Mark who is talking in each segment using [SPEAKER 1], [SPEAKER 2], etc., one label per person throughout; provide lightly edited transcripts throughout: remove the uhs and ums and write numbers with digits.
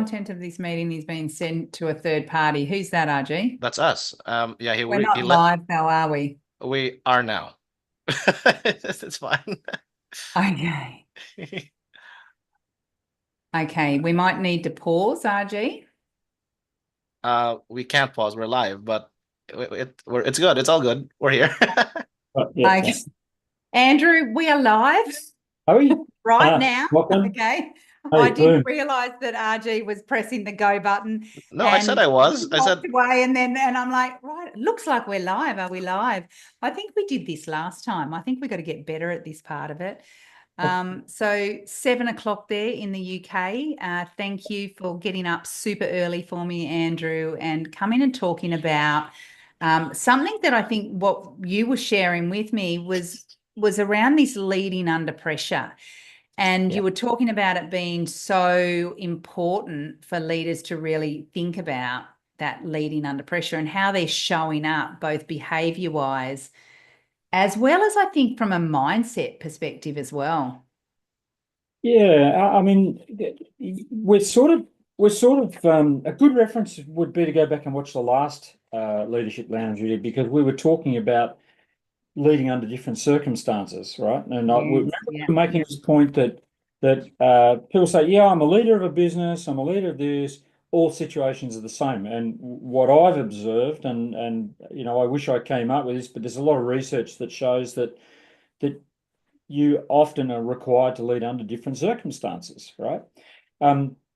[SPEAKER 1] content of this meeting is being sent to a third party. Who's that, RG?
[SPEAKER 2] That's us. Yeah,
[SPEAKER 1] We're not live though, are we?
[SPEAKER 2] we are now. It's fine.
[SPEAKER 1] Okay. Okay, we might need to pause, RG.
[SPEAKER 2] We can't pause. We're live, but it's good. It's all good. We're here.
[SPEAKER 3] Yeah.
[SPEAKER 1] Okay. Andrew, we are live
[SPEAKER 3] Are we?
[SPEAKER 1] right now.
[SPEAKER 3] Welcome.
[SPEAKER 1] Okay.
[SPEAKER 3] Hey,
[SPEAKER 1] I didn't
[SPEAKER 3] boom.
[SPEAKER 1] realise that RG was pressing the go button.
[SPEAKER 2] No, I said I was. I said
[SPEAKER 1] walked away, and I'm like, right, it looks like we're live. Are we live? I think we did this last time. I think we got to get better at this part of it. So 7 o'clock there in the UK. Thank you for getting up super early for me, Andrew, and coming and talking about something that I think what you were sharing with me was around this leading under pressure. And you were talking about it being so important for leaders to really think about that leading under pressure and how they're showing up, both behavior-wise, as well as I think from a mindset perspective as well.
[SPEAKER 3] Yeah, I mean, we're sort of a good reference would be to go back and watch the last Leadership Lounge we did, because we were talking about leading under different circumstances, right? And I remember making this point that people say, yeah, I'm a leader of a business, I'm a leader of this, all situations are the same. And what I've observed, and you know, I wish I came up with this, but there's a lot of research that shows that you often are required to lead under different circumstances, right?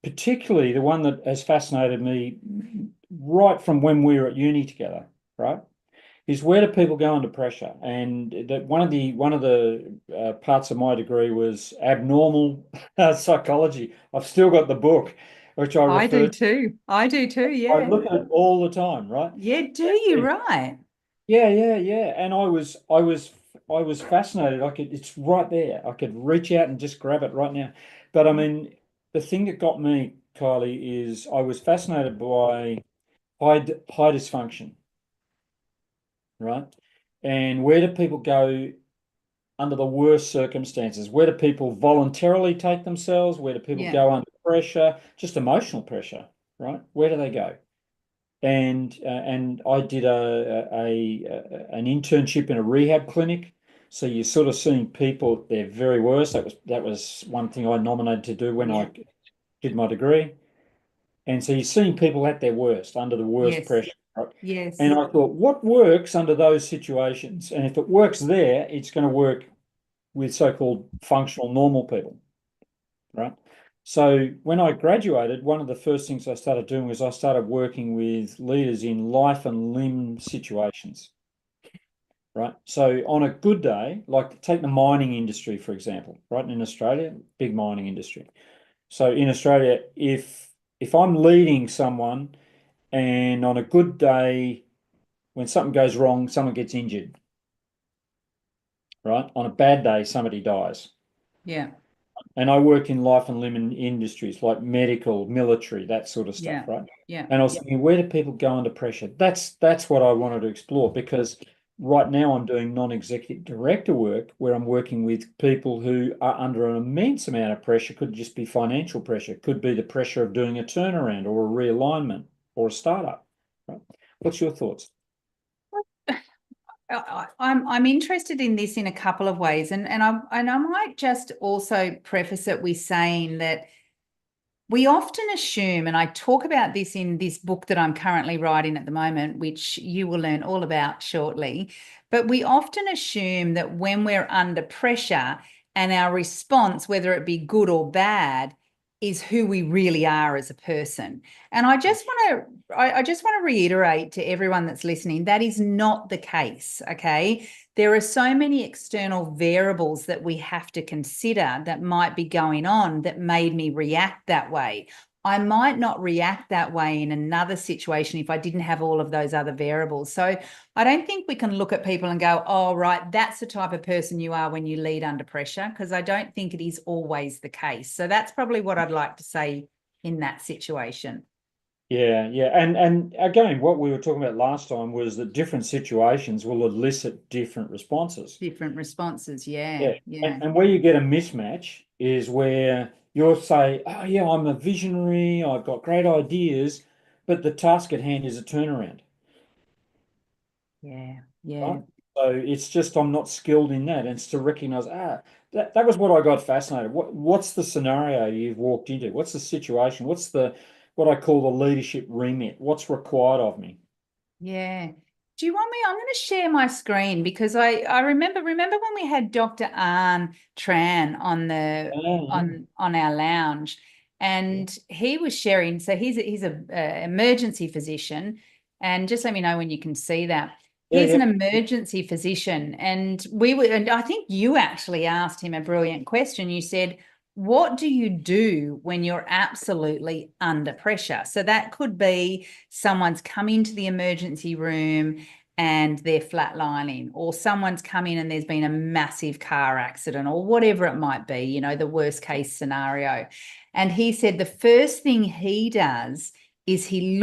[SPEAKER 3] Particularly the one that has fascinated me right from when we were at uni together, right, is where do people go under pressure? And that one of the parts of my degree was abnormal psychology. I've still got the book, which I
[SPEAKER 1] do too. I do too. Yeah.
[SPEAKER 3] I look at it all the time, right?
[SPEAKER 1] Yeah. Do you? Right.
[SPEAKER 3] Yeah. And I was fascinated. It's right there. I could reach out and just grab it right now. But I mean, the thing that got me, Kylie, is I was fascinated by high dysfunction, right? And where do people go under the worst circumstances? Where do people voluntarily take themselves? Where do people go under pressure? Just emotional pressure, right? Where do they go? And I did an internship in a rehab clinic. So you're sort of seeing people at their very worst. That was one thing I nominated to do when I did my degree. And so you're seeing people at their worst, under the worst pressure. Right?
[SPEAKER 1] Yes.
[SPEAKER 3] And I thought, what works under those situations? And if it works there, it's going to work with so-called functional normal people, right? So when I graduated, one of the first things I started doing was I started working with leaders in life and limb situations, right? So on a good day, like take the mining industry, for example, right? In Australia, big mining industry. So in Australia, if I'm leading someone and on a good day, when something goes wrong, someone gets injured, right? On a bad day, somebody dies.
[SPEAKER 1] Yeah.
[SPEAKER 3] And I work in life and limb industries like medical, military, that sort of stuff, right?
[SPEAKER 1] Yeah.
[SPEAKER 3] And I was thinking, where do people go under pressure? That's what I wanted to explore, because right now I'm doing non-executive director work where I'm working with people who are under an immense amount of pressure. Could just be financial pressure, could be the pressure of doing a turnaround or a realignment or a startup, right? What's your thoughts?
[SPEAKER 1] I'm interested in this in a couple of ways, and I might just also preface it with saying that we often assume, and I talk about this in this book that I'm currently writing at the moment, which you will learn all about shortly, but we often assume that when we're under pressure and our response, whether it be good or bad, is who we really are as a person. And I just want to reiterate to everyone that's listening, that is not the case, okay? There are so many external variables that we have to consider that might be going on that made me react that way. I might not react that way in another situation if I didn't have all of those other variables. So I don't think we can look at people and go, oh, right, that's the type of person you are when you lead under pressure, because I don't think it is always the case. So that's probably what I'd like to say in that situation.
[SPEAKER 3] Yeah. And again, what we were talking about last time was that different situations will elicit different responses.
[SPEAKER 1] Different responses, yeah.
[SPEAKER 3] And where you get a mismatch is where you'll say, oh yeah, I'm a visionary, I've got great ideas, but the task at hand is a turnaround.
[SPEAKER 1] Yeah, yeah.
[SPEAKER 3] Right? So it's just I'm not skilled in that. And it's to recognize, that was what I got fascinated. What's the scenario you've walked into? What's the situation? What's what I call the leadership remit? What's required of me?
[SPEAKER 1] Yeah. Do you want me? I'm going to share my screen because I remember when we had Dr. Arn Tran on the on our lounge, and he was sharing. So he's a emergency physician, and just let me know when you can see that. He's an emergency physician, and I think you actually asked him a brilliant question. You said, what do you do when you're absolutely under pressure? So that could be someone's come into the emergency room and they're flatlining, or someone's come in and there's been a massive car accident, or whatever it might be, you know, the worst case scenario. And he said the first thing he does is he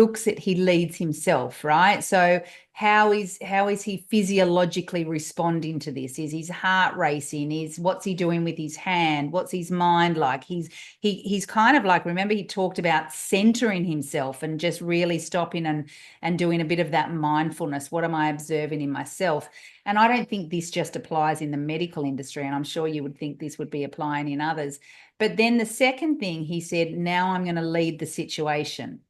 [SPEAKER 1] leads himself, right? So how is he physiologically responding to this? Is his heart racing? What's he doing with his hand? What's his mind like? He's kind of like, remember he talked about centering himself and just really stopping and doing a bit of that mindfulness. What am I observing in myself? And I don't think this just applies in the medical industry, and I'm sure you would think this would be applying in others. But then the second thing he said, now I'm going to lead the situation.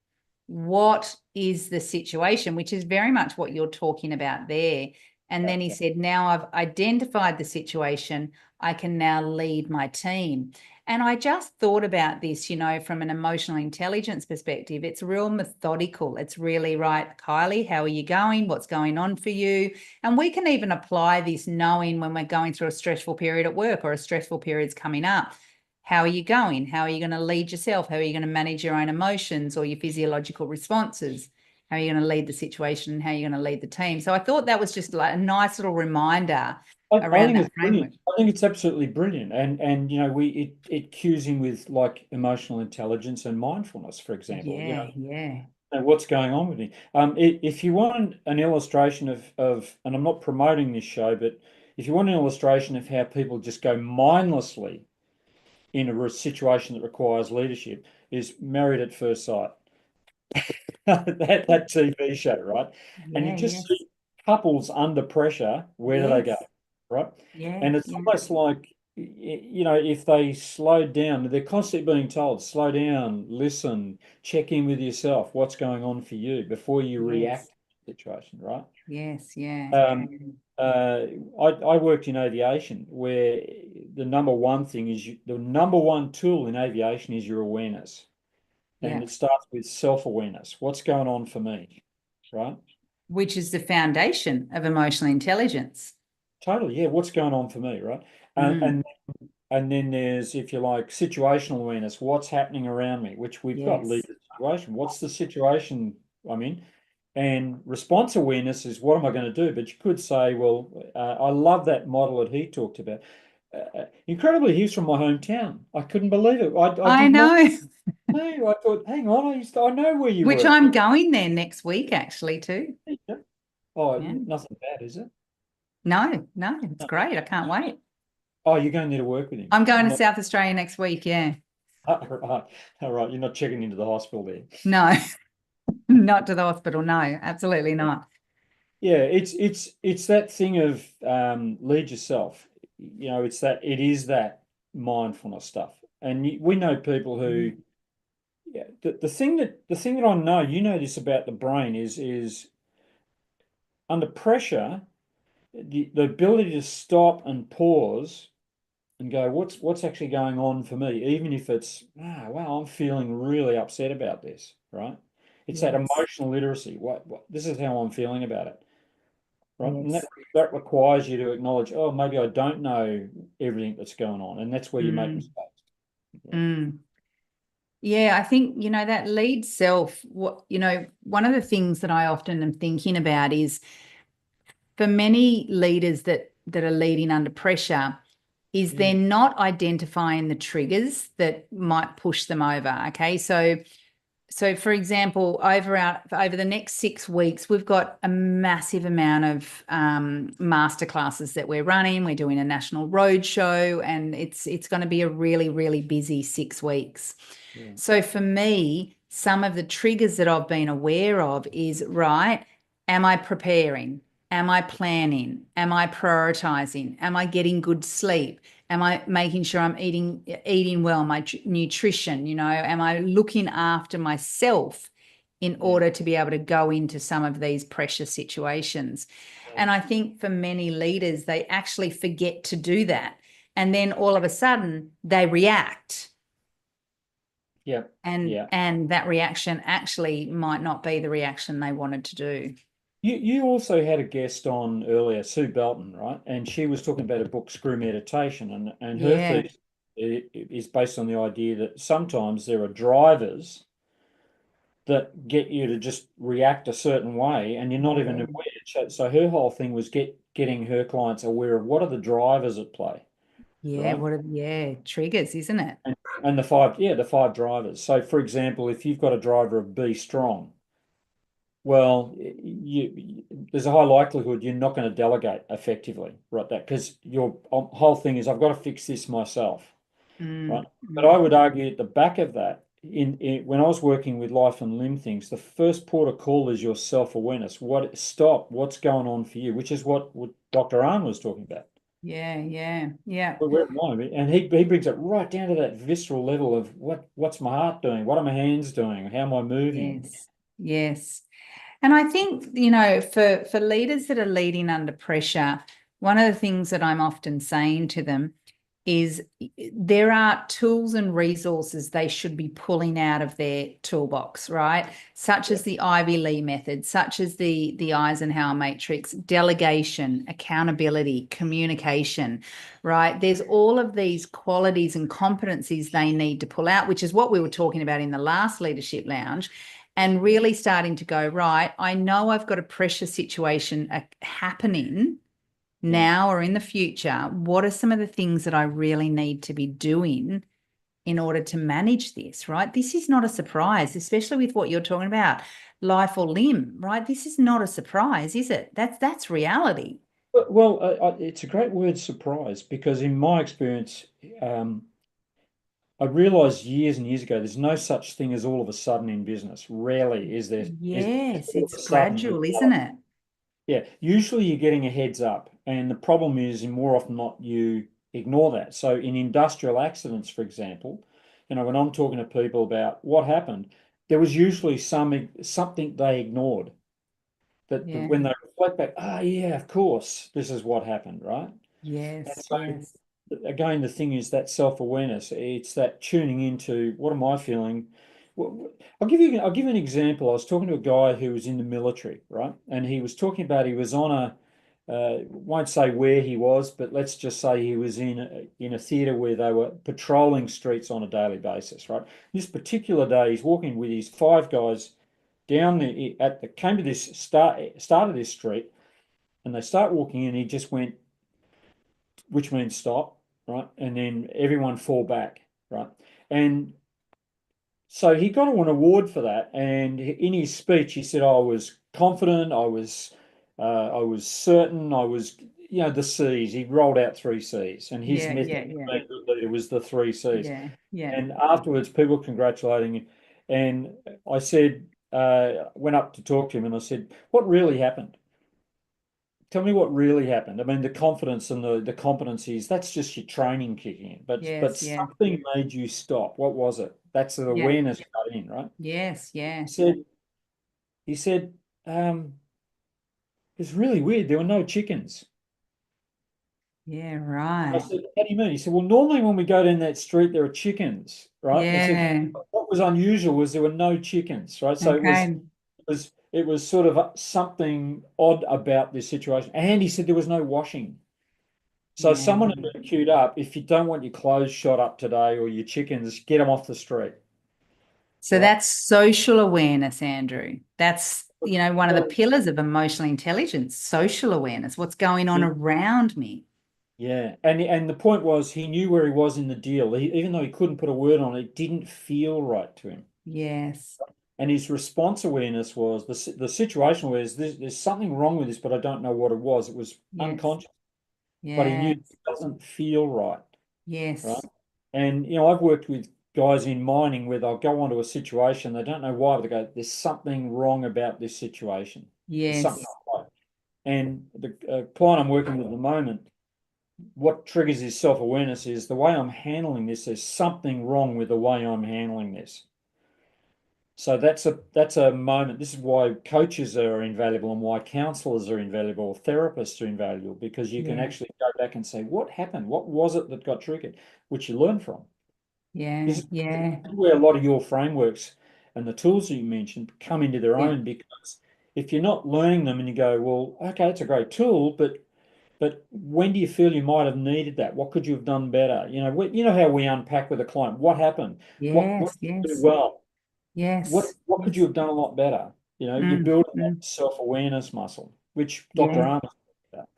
[SPEAKER 1] What is the situation, which is very much what you're talking about there. And then he said, now I've identified the situation, I can now lead my team. And I just thought about this, you know, from an emotional intelligence perspective. It's real methodical. It's really right. Kylie, how are you going? What's going on for you? And we can even apply this knowing when we're going through a stressful period at work or a stressful period's coming up. How are you going? How are you going to lead yourself? How are you going to manage your own emotions or your physiological responses? How are you going to lead the situation and how are you going to lead the team? So I thought that was just like a nice little reminder around that framework.
[SPEAKER 3] I think it's absolutely brilliant. And you know, it cues in with like emotional intelligence and mindfulness, for example.
[SPEAKER 1] Yeah,
[SPEAKER 3] you know,
[SPEAKER 1] yeah.
[SPEAKER 3] and what's going on with me. If you want an illustration of, and I'm not promoting this show, but if you want an illustration of how people just go mindlessly in a situation that requires leadership, is Married at First Sight. that TV show, right? And you just see couples under pressure, where do they go, right?
[SPEAKER 1] Yeah.
[SPEAKER 3] And it's almost like, you know, if they slowed down, they're constantly being told, slow down, listen, check in with yourself, what's going on for you before you react to the situation, right?
[SPEAKER 1] Yes, yeah.
[SPEAKER 3] I worked in aviation, where the number one thing is the number one tool in aviation is your awareness. And it starts with self-awareness. What's going on for me, right?
[SPEAKER 1] Which is the foundation of emotional intelligence.
[SPEAKER 3] Totally, yeah. What's going on for me, right? And then there's, if you like, situational awareness. What's happening around me? Which we've got leader situation. What's the situation I'm in? And response awareness is, what am I going to do? But you could say, well, I love that model that he talked about. Incredibly, he's from my hometown. I couldn't believe it.
[SPEAKER 1] I know.
[SPEAKER 3] I thought, hang on, I know where you
[SPEAKER 1] Which
[SPEAKER 3] work.
[SPEAKER 1] I'm going there next week, actually, too.
[SPEAKER 3] Oh, nothing bad, is it?
[SPEAKER 1] No, it's great. I can't wait.
[SPEAKER 3] Oh, you're going there to work with him?
[SPEAKER 1] I'm going to South Australia next week, yeah.
[SPEAKER 3] Right. All right. You're not checking into the hospital there.
[SPEAKER 1] No, not to the hospital. No, absolutely not.
[SPEAKER 3] Yeah, it's that thing of lead yourself. You know, it is that mindfulness stuff. And we know people who, the thing that I know, you know this about the brain is under pressure, the ability to stop and pause and go, what's actually going on for me, even if it's, wow, I'm feeling really upset about this, right? It's that emotional literacy. What this is how I'm feeling about it, right? And that requires you to acknowledge, oh, maybe I don't know everything that's going on, and that's where you make mistakes.
[SPEAKER 1] Yeah, I think, you know, that lead self, one of the things that I often am thinking about is, for many leaders that are leading under pressure, is they're not identifying the triggers that might push them over. Okay, so So for example, over the next 6 weeks, we've got a massive amount of masterclasses that we're running. We're doing a national roadshow, and it's going to be a really, really busy 6 weeks.
[SPEAKER 3] Yeah.
[SPEAKER 1] So for me, some of the triggers that I've been aware of is, right, am I preparing? Am I planning? Am I prioritizing? Am I getting good sleep? Am I making sure I'm eating well, my nutrition, am I looking after myself in order to be able to go into some of these pressure situations? And I think for many leaders, they actually forget to do that. And then all of a sudden they react.
[SPEAKER 3] Yeah.
[SPEAKER 1] And that reaction actually might not be the reaction they wanted to do.
[SPEAKER 3] You also had a guest on earlier, Sue Belton, right? And she was talking about a book, Screw Meditation, and her thesis is based on the idea that sometimes there are drivers that get you to just react a certain way, and you're not even aware. So her whole thing was getting her clients aware of what are the drivers at play.
[SPEAKER 1] Yeah,
[SPEAKER 3] right?
[SPEAKER 1] Triggers, isn't it?
[SPEAKER 3] And the five drivers. So for example, if you've got a driver of be strong, well, there's a high likelihood you're not going to delegate effectively, right? That because your whole thing is I've got to fix this myself, right? But I would argue at the back of that, when I was working with life and limb things, the first port of call is your self-awareness. What's going on for you, which is what Dr. Arn was talking about.
[SPEAKER 1] Yeah.
[SPEAKER 3] And he brings it right down to that visceral level of what's my heart doing? What are my hands doing? How am I moving?
[SPEAKER 1] Yes. And I think, for leaders that are leading under pressure, one of the things that I'm often saying to them is there are tools and resources they should be pulling out of their toolbox, right? Such as the Ivy Lee method, such as the Eisenhower matrix, delegation, accountability, communication, right? There's all of these qualities and competencies they need to pull out, which is what we were talking about in the last Leadership Lounge. And really starting to go, right, I know I've got a pressure situation happening now or in the future. What are some of the things that I really need to be doing in order to manage this, right? This is not a surprise, especially with what you're talking about, life or limb, right? This is not a surprise, is it? That's reality.
[SPEAKER 3] Well, it's a great word, surprise, because in my experience, I realized years and years ago, there's no such thing as all of a sudden in business. Rarely is there.
[SPEAKER 1] Yes, it's gradual, isn't it?
[SPEAKER 3] Yeah, usually you're getting a heads up, and the problem is, more often than not, you ignore that. So in industrial accidents, for example, when I'm talking to people about what happened, there was usually something they ignored. That when they reflect back, yeah, of course, this is what happened, right?
[SPEAKER 1] Yes.
[SPEAKER 3] Again, the thing is that self-awareness. It's that tuning into what am I feeling. I'll give you an example. I was talking to a guy who was in the military, right? And he was talking about he was on won't say where he was, but let's just say he was in a theater where they were patrolling streets on a daily basis, right? This particular day, he's walking with his 5 guys down came to this start of this street, and they start walking in. He just went, which means stop, right? And then everyone fall back, right? And so he got an award for that. And in his speech, he said, I was confident, I was certain, I was, the C's. He rolled out 3 C's, and his method of being a good leader was the 3 C's. And afterwards, people congratulating him. And I said, went up to talk to him, and I said, what really happened? Tell me what really happened. I mean, the confidence and the competencies, that's just your training kicking in. But something made you stop. What was it? That's the awareness cut in, right?
[SPEAKER 1] Yes.
[SPEAKER 3] He said, it's really weird. There were no chickens.
[SPEAKER 1] Yeah,
[SPEAKER 3] And I
[SPEAKER 1] right.
[SPEAKER 3] said, how do you mean? He said, well, normally when we go down that street, there are chickens, right?
[SPEAKER 1] Yeah.
[SPEAKER 3] And he said, what was unusual was there were no chickens, right? So it was sort of something odd about this situation. And he said there was no washing. So someone had been queued up. If you don't want your clothes shot up today or your chickens, get them off the street.
[SPEAKER 1] So that's social awareness, Andrew. That's, one of the pillars of emotional intelligence, social awareness, what's going on around me.
[SPEAKER 3] Yeah. And the point was he knew where he was in the deal. Even though he couldn't put a word on it, it didn't feel right to him.
[SPEAKER 1] Yes.
[SPEAKER 3] And his response awareness was the situation was there's something wrong with this, but I don't know what it was. It was
[SPEAKER 1] Yes.
[SPEAKER 3] unconscious, but he knew
[SPEAKER 1] Yes.
[SPEAKER 3] it doesn't feel right.
[SPEAKER 1] Yes.
[SPEAKER 3] Right. And, I've worked with guys in mining where they'll go onto a situation, they don't know why, but they go, there's something wrong about this situation. There's something
[SPEAKER 1] Yes.
[SPEAKER 3] not right. And the client I'm working with at the moment, what triggers his self-awareness is the way I'm handling this, there's something wrong with the way I'm handling this. So that's a moment. This is why coaches are invaluable and why counselors are invaluable, therapists are invaluable, because you can
[SPEAKER 1] Yeah.
[SPEAKER 3] actually go back and say, what happened? What was it that got triggered? Which you learn from.
[SPEAKER 1] Yeah.
[SPEAKER 3] This is
[SPEAKER 1] Yeah.
[SPEAKER 3] where a lot of your frameworks and the tools that you mentioned come into their
[SPEAKER 1] Yeah.
[SPEAKER 3] own, because if you're not learning them and you go, well, okay, it's a great tool, but when do you feel you might have needed that? What could you have done better? You know how we unpack with a client, what happened? What
[SPEAKER 1] Yes.
[SPEAKER 3] did you do
[SPEAKER 1] Yes.
[SPEAKER 3] well?
[SPEAKER 1] Yes.
[SPEAKER 3] What could you
[SPEAKER 1] Yes.
[SPEAKER 3] have done a lot better? You're
[SPEAKER 1] Mm,
[SPEAKER 3] building that
[SPEAKER 1] mm.
[SPEAKER 3] self-awareness muscle, which Dr.
[SPEAKER 1] Yeah.
[SPEAKER 3] Arnold talked about.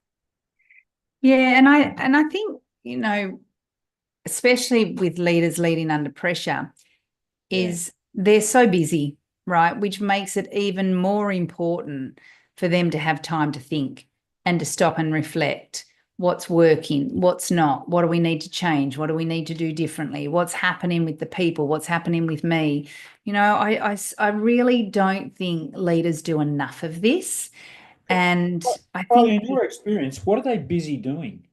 [SPEAKER 1] Yeah. And I think, especially with leaders leading under pressure,
[SPEAKER 3] Yeah.
[SPEAKER 1] is they're so busy, right? Which makes it even more important for them to have time to think and to stop and reflect. What's working? What's not? What do we need to change? What do we need to do differently? What's happening with the people? What's happening with me? I really don't think leaders do enough of this. And I
[SPEAKER 3] Carly,
[SPEAKER 1] think
[SPEAKER 3] in your experience, what are they busy doing?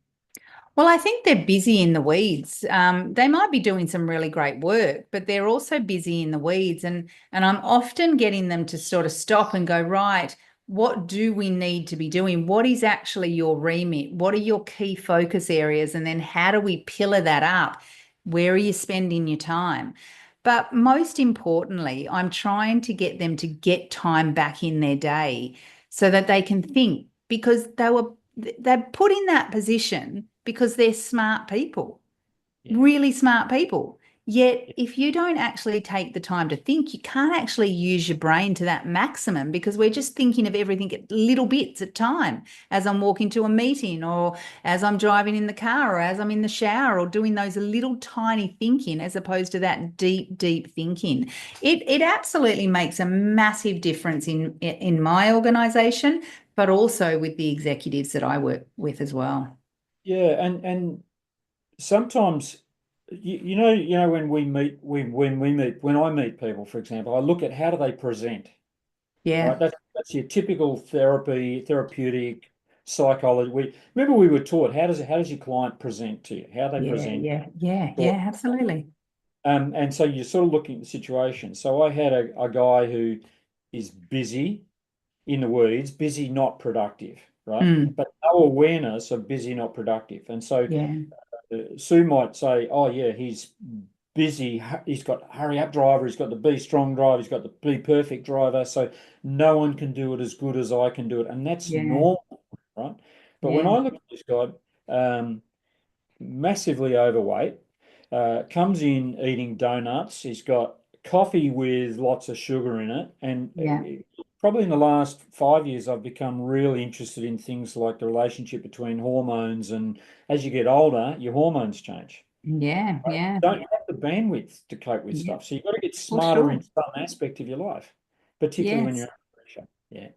[SPEAKER 1] Well, I think they're busy in the weeds. They might be doing some really great work, but they're also busy in the weeds. And I'm often getting them to sort of stop and go, right, what do we need to be doing? What is actually your remit? What are your key focus areas? And then how do we pillar that up? Where are you spending your time? But most importantly, I'm trying to get them to get time back in their day so that they can think, because they're put in that position because they're smart people,
[SPEAKER 3] Yeah.
[SPEAKER 1] really smart people. Yet,
[SPEAKER 3] Yeah.
[SPEAKER 1] if you don't actually take the time to think, you can't actually use your brain to that maximum, because we're just thinking of everything at little bits at time, as I'm walking to a meeting, or as I'm driving in the car, or as I'm in the shower, or doing those little tiny thinking, as opposed to that deep, deep thinking. It absolutely makes a massive difference in my organization, but also with the executives that I work with as well.
[SPEAKER 3] Yeah, and sometimes when I meet people, for example, I look at how do they present, right?
[SPEAKER 1] Yeah,
[SPEAKER 3] That's your typical therapeutic psychology. We were taught how does your client present to you, how they
[SPEAKER 1] yeah,
[SPEAKER 3] present.
[SPEAKER 1] yeah, yeah,
[SPEAKER 3] Taught.
[SPEAKER 1] yeah, absolutely.
[SPEAKER 3] And so you're sort of looking at the situation. So I had a guy who is busy in the weeds, busy, not productive, right?
[SPEAKER 1] Mm,
[SPEAKER 3] But no awareness of busy, not productive. And so
[SPEAKER 1] yeah,
[SPEAKER 3] Sue might say, oh, yeah, he's busy. He's got hurry up driver. He's got the be strong driver. He's got the be perfect driver. So no one can do it as good as I can do it. And that's
[SPEAKER 1] yeah,
[SPEAKER 3] normal, right? But when
[SPEAKER 1] yeah,
[SPEAKER 3] I look at this guy, massively overweight, comes in eating donuts. He's got coffee with lots of sugar in it. And
[SPEAKER 1] yeah,
[SPEAKER 3] probably in the last 5 years, I've become really interested in things like the relationship between hormones. And as you get older, your hormones change.
[SPEAKER 1] yeah,
[SPEAKER 3] Right?
[SPEAKER 1] yeah,
[SPEAKER 3] You don't have the bandwidth to cope with
[SPEAKER 1] yeah,
[SPEAKER 3] stuff. So you've got to get
[SPEAKER 1] for
[SPEAKER 3] smarter in
[SPEAKER 1] sure.
[SPEAKER 3] some aspect of your life, particularly when you're
[SPEAKER 1] Yes.
[SPEAKER 3] under pressure. Yeah.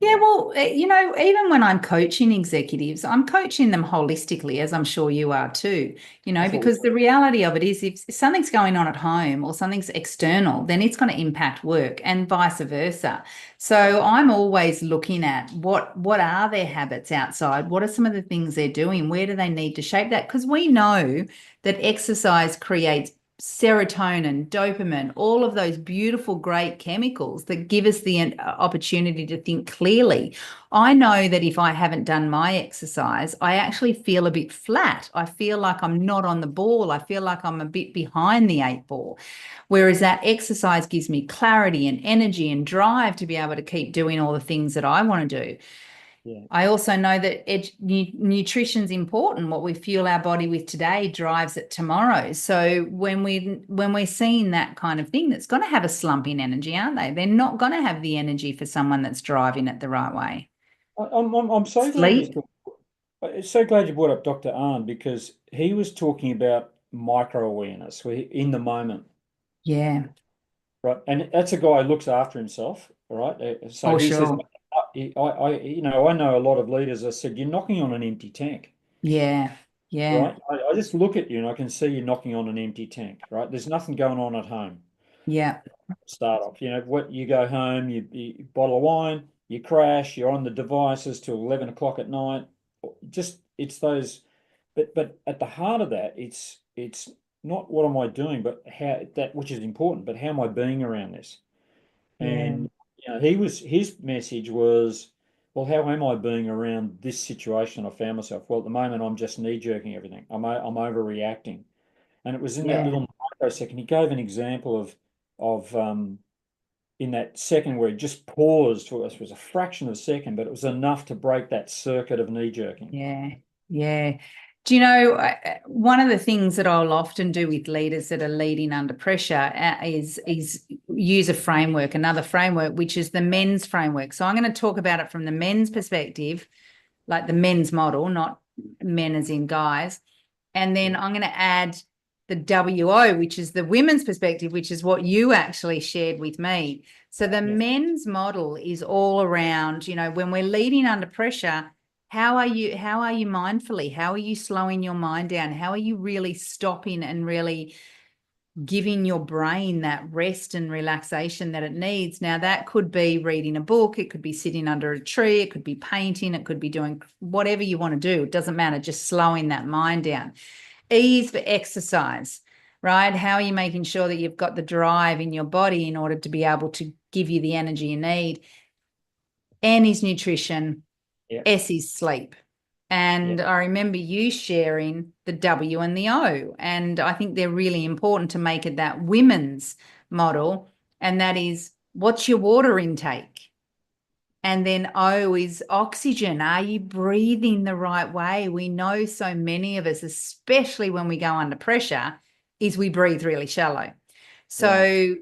[SPEAKER 1] Yeah,
[SPEAKER 3] Yeah.
[SPEAKER 1] well, even when I'm coaching executives, I'm coaching them holistically, as I'm sure you are too,
[SPEAKER 3] That's what we
[SPEAKER 1] because the reality of it is, if something's going on at home or something's external, then it's going to impact work, and vice versa. So I'm always looking at what are their habits outside? What are some of the things they're doing? Where do they need to shape that? Because we know that exercise creates serotonin, dopamine, all of those beautiful, great chemicals that give us the opportunity to think clearly. I know that if I haven't done my exercise, I actually feel a bit flat. I feel like I'm not on the ball. I feel like I'm a bit behind the eight ball. Whereas that exercise gives me clarity and energy and drive to be able to keep doing all the things that I want to do.
[SPEAKER 3] Yeah.
[SPEAKER 1] I also know that nutrition's important. What we fuel our body with today drives it tomorrow. So when we're seeing that kind of thing, that's going to have a slump in energy, aren't they? They're not going to have the energy for someone that's driving it the right way.
[SPEAKER 3] I'm so glad
[SPEAKER 1] Sleep.
[SPEAKER 3] so glad you brought up Dr. Arndt, because he was talking about micro awareness in the moment.
[SPEAKER 1] Yeah.
[SPEAKER 3] right? And that's a guy who looks after himself, all right? So
[SPEAKER 1] For
[SPEAKER 3] he says,
[SPEAKER 1] sure.
[SPEAKER 3] I know a lot of leaders. I said, you're knocking on an empty tank,
[SPEAKER 1] Yeah. Yeah.
[SPEAKER 3] right? I just look at you and I can see you knocking on an empty tank, right? There's nothing going on at home.
[SPEAKER 1] Yeah.
[SPEAKER 3] Start off, what you go home, you bottle of wine, you crash, you're on the devices till 11 o'clock at night. Just it's those, but at the heart of that, it's not what am I doing, but how that which is important, but how am I being around this?
[SPEAKER 1] Yeah.
[SPEAKER 3] And his message was, well, how am I being around this situation I found myself? Well, at the moment, I'm just knee jerking everything. I'm overreacting, and it was in that
[SPEAKER 1] Yeah.
[SPEAKER 3] little microsecond. He gave an example of in that second where he just paused for us was a fraction of a second, but it was enough to break that circuit of knee jerking.
[SPEAKER 1] Yeah, yeah. Do you know, one of the things that I'll often do with leaders that are leading under pressure is use a framework, another framework, which is the men's framework. So I'm going to talk about it from the men's perspective, like the men's model, not men as in guys. And then I'm going to add the WO, which is the women's perspective, which is what you actually shared with me. So the men's model is all around, when we're leading under pressure, how are you mindfully? How are you slowing your mind down? How are you really stopping and really giving your brain that rest and relaxation that it needs? Now, that could be reading a book, it could be sitting under a tree, it could be painting, it could be doing whatever you want to do. It doesn't matter, just slowing that mind down. E is for exercise, right? How are you making sure that you've got the drive in your body in order to be able to give you the energy you need? N is nutrition.
[SPEAKER 3] Yeah.
[SPEAKER 1] S is sleep. And I remember you sharing the W and the O. And I think they're really important to make it that women's model. And that is, what's your water intake? And then O is oxygen. Are you breathing the right way? We know so many of us, especially when we go under pressure, is we breathe really shallow. So,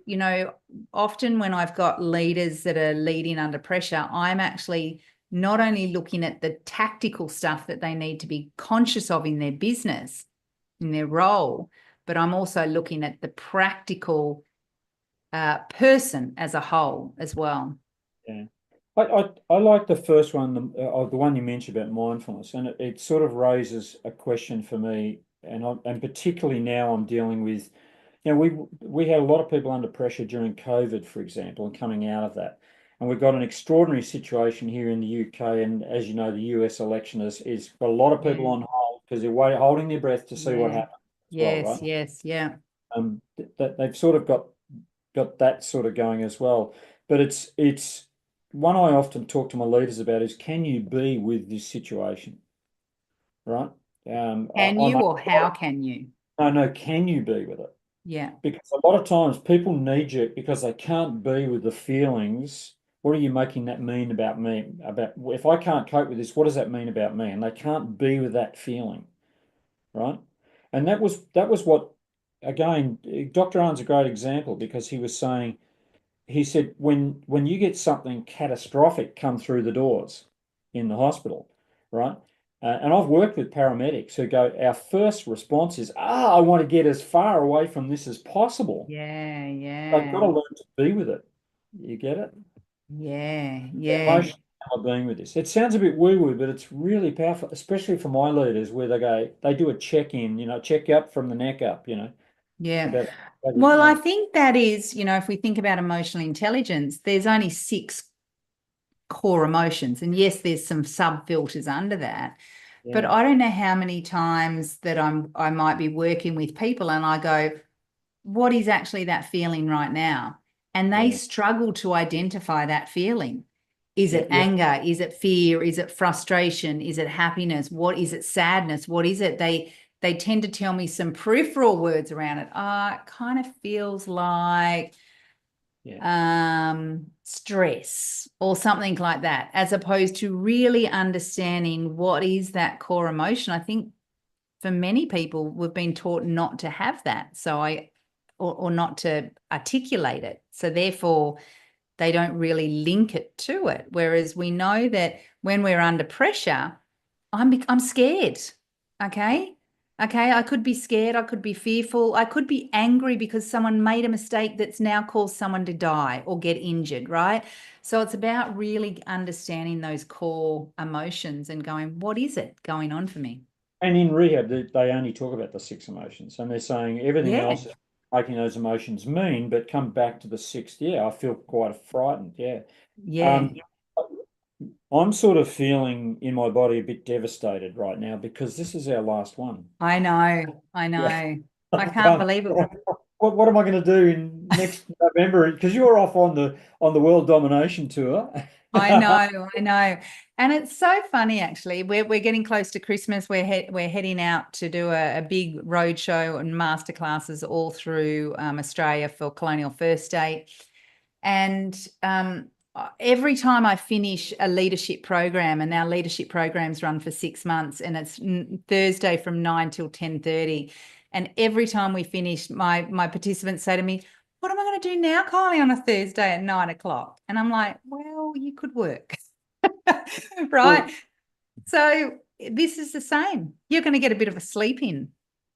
[SPEAKER 1] often when I've got leaders that are leading under pressure, I'm actually not only looking at the tactical stuff that they need to be conscious of in their business, in their role, but I'm also looking at the practical person as a whole as well.
[SPEAKER 3] Yeah. I like the first one, the one you mentioned about mindfulness, and it sort of raises a question for me, and particularly now I'm dealing with, we had a lot of people under pressure during COVID, for example, and coming out of that, and we've got an extraordinary situation here in the UK, and as you know, the US election is got a lot of people on hold because they're holding their breath to see what happens.
[SPEAKER 1] Yes,
[SPEAKER 3] well, right?
[SPEAKER 1] yes, yeah.
[SPEAKER 3] That they've sort of got that sort of going as well, but it's one I often talk to my leaders about is, can you be with this situation, right?
[SPEAKER 1] Can you, or how can you?
[SPEAKER 3] No, can you be with it?
[SPEAKER 1] Yeah.
[SPEAKER 3] Because a lot of times people need you because they can't be with the feelings. What are you making that mean about me? About if I can't cope with this, what does that mean about me? And they can't be with that feeling, right? And that was what, again, Dr. Arne's a great example because he said when you get something catastrophic come through the doors in the hospital, right? And I've worked with paramedics who go, our first response is, I want to get as far away from this as possible.
[SPEAKER 1] Yeah,
[SPEAKER 3] They've got to
[SPEAKER 1] yeah.
[SPEAKER 3] learn to be with it. You get it?
[SPEAKER 1] Yeah,
[SPEAKER 3] The
[SPEAKER 1] yeah.
[SPEAKER 3] emotional being with this. It sounds a bit woo-woo, but it's really powerful, especially for my leaders where they do a check-in, check up from the neck up,
[SPEAKER 1] Yeah.
[SPEAKER 3] about
[SPEAKER 1] Well, I think that is, if we think about emotional intelligence, there's only 6 core emotions. And yes, there's some sub filters under that. But I don't know how many times that I might be working with people and I go, what is actually that feeling right now? And they struggle to identify that feeling. Is it anger? Is it fear? Is it frustration? Is it happiness? What is it? Sadness? What is it? They tend to tell me some peripheral words around it. It kind of feels like stress or something like that, as opposed to really understanding what is that core emotion. I think for many people, we've been taught not to have that. Or not to articulate it. So therefore, they don't really link it to it. Whereas we know that when we're under pressure, I'm scared. Okay. Okay, I could be scared, I could be fearful, I could be angry because someone made a mistake that's now caused someone to die or get injured, right? So it's about really understanding those core emotions and going, what is it going on for me?
[SPEAKER 3] And in rehab, they only talk about the 6 emotions, and they're saying everything
[SPEAKER 1] Yeah.
[SPEAKER 3] else is making those emotions mean, but come back to the 6th. Yeah, I feel quite frightened. Yeah.
[SPEAKER 1] Yeah,
[SPEAKER 3] I'm sort of feeling in my body a bit devastated right now because this is our last one.
[SPEAKER 1] I know.
[SPEAKER 3] Yeah.
[SPEAKER 1] I can't believe it.
[SPEAKER 3] What am I going to do in next November? Because you're off on the world domination tour.
[SPEAKER 1] I know. And it's so funny, actually. We're getting close to Christmas. We're heading out to do a big road show and masterclasses all through Australia for Colonial First Date. And every time I finish a leadership program, and our leadership programs run for 6 months, and it's Thursday from 9 till 10:30. And every time we finish, my participants say to me, what am I going to do now, Kylie, on a Thursday at 9 o'clock? And I'm like, well, you could work. Right. So this is the same. You're going to get a bit of a sleep in.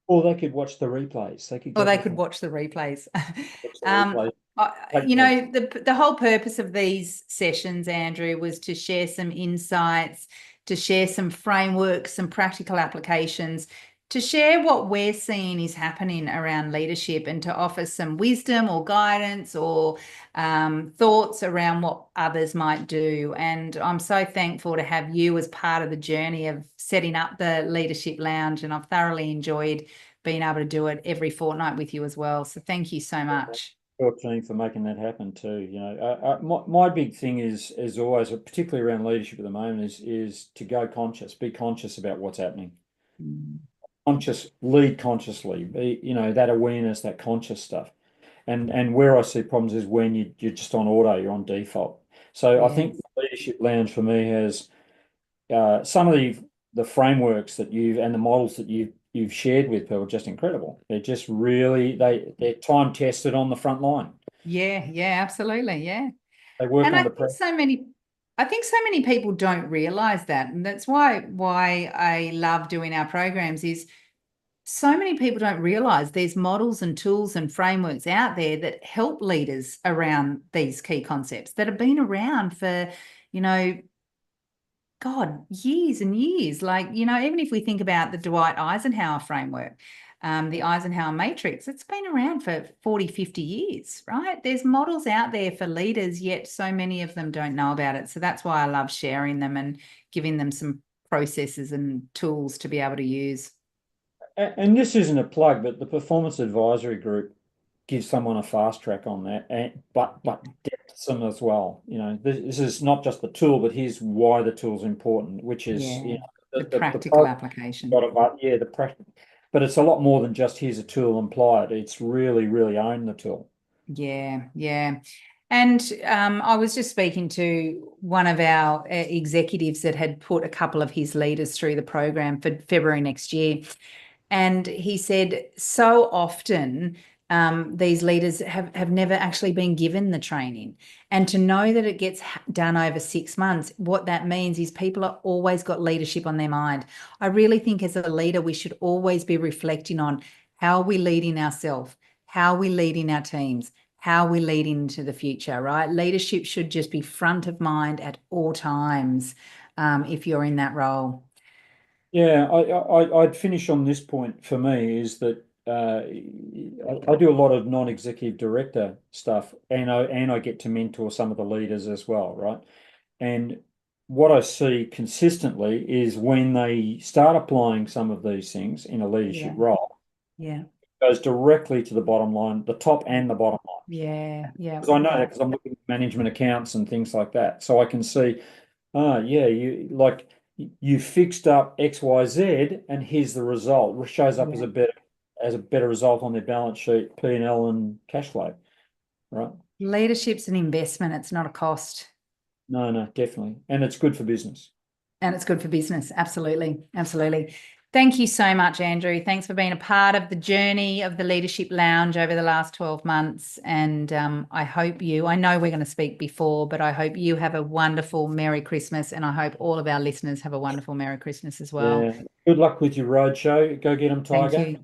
[SPEAKER 3] Or they could watch the replays. They could
[SPEAKER 1] Or
[SPEAKER 3] go
[SPEAKER 1] they
[SPEAKER 3] back
[SPEAKER 1] could
[SPEAKER 3] and
[SPEAKER 1] watch the replays.
[SPEAKER 3] watch the replays.
[SPEAKER 1] You know, the whole purpose of these sessions, Andrew, was to share some insights, to share some frameworks, some practical applications, to share what we're seeing is happening around leadership, and to offer some wisdom or guidance or thoughts around what others might do. And I'm so thankful to have you as part of the journey of setting up the Leadership Lounge, and I've thoroughly enjoyed being able to do it every fortnight with you as well. So thank you so much.
[SPEAKER 3] Your team for making that happen too. You know, my big thing is always, particularly around leadership at the moment, is to go conscious, be conscious about what's happening. Conscious, lead consciously. You know, that awareness, that conscious stuff. And where I see problems is when you're just on auto, you're on default. So I think the Leadership Lounge for me has some of the frameworks that and the models that you've shared with people are just incredible. They're just really they're time tested on the front line.
[SPEAKER 1] Yeah, absolutely. Yeah.
[SPEAKER 3] They work
[SPEAKER 1] And
[SPEAKER 3] under pressure.
[SPEAKER 1] I think so many people don't realize that. And that's why I love doing our programs is so many people don't realize there's models and tools and frameworks out there that help leaders around these key concepts that have been around for, you know, God, years and years. Like, you know, even if we think about the Dwight Eisenhower framework, the Eisenhower matrix, it's been around for 40, 50 years, right? There's models out there for leaders, yet so many of them don't know about it. So that's why I love sharing them and giving them some processes and tools to be able to use.
[SPEAKER 3] And this isn't a plug, but the Performance Advisory Group gives someone a fast track on that, but depths them as well. You know, this is not just the tool, but here's why the tool's important, which is you know,
[SPEAKER 1] the practical application.
[SPEAKER 3] The practical, but it's a lot more than just here's a tool and apply it. It's really, really own the tool.
[SPEAKER 1] Yeah. And I was just speaking to one of our executives that had put a couple of his leaders through the program for February next year. And he said so often these leaders have never actually been given the training. And to know that it gets done over 6 months, what that means is people are always got leadership on their mind. I really think as a leader, we should always be reflecting on how are we leading ourselves, how are we leading our teams, how are we leading into the future, right? Leadership should just be front of mind at all times if you're in that role.
[SPEAKER 3] Yeah, I'd finish on this point for me is that I do a lot of non-executive director stuff, and I get to mentor some of the leaders as well, right? And what I see consistently is when they start applying some of these things in a leadership role, it goes directly to the bottom line, the top and the bottom line.
[SPEAKER 1] Yeah.
[SPEAKER 3] Because I know that because I'm looking at management accounts and things like that, so I can see, you fixed up XYZ, and here's the result. It shows up as a better result on their balance sheet, P&L and cash flow, right?
[SPEAKER 1] Leadership's an investment. It's not a cost.
[SPEAKER 3] No, definitely. And it's good for business.
[SPEAKER 1] And it's good for business. Absolutely. Thank you so much, Andrew. Thanks for being a part of the journey of the Leadership Lounge over the last 12 months. And I know we're going to speak before, but I hope you have a wonderful Merry Christmas. And I hope all of our listeners have a wonderful Merry Christmas as well.
[SPEAKER 3] Yeah. Good luck with your roadshow. Go get them,
[SPEAKER 1] Thank
[SPEAKER 3] Tiger.
[SPEAKER 1] you.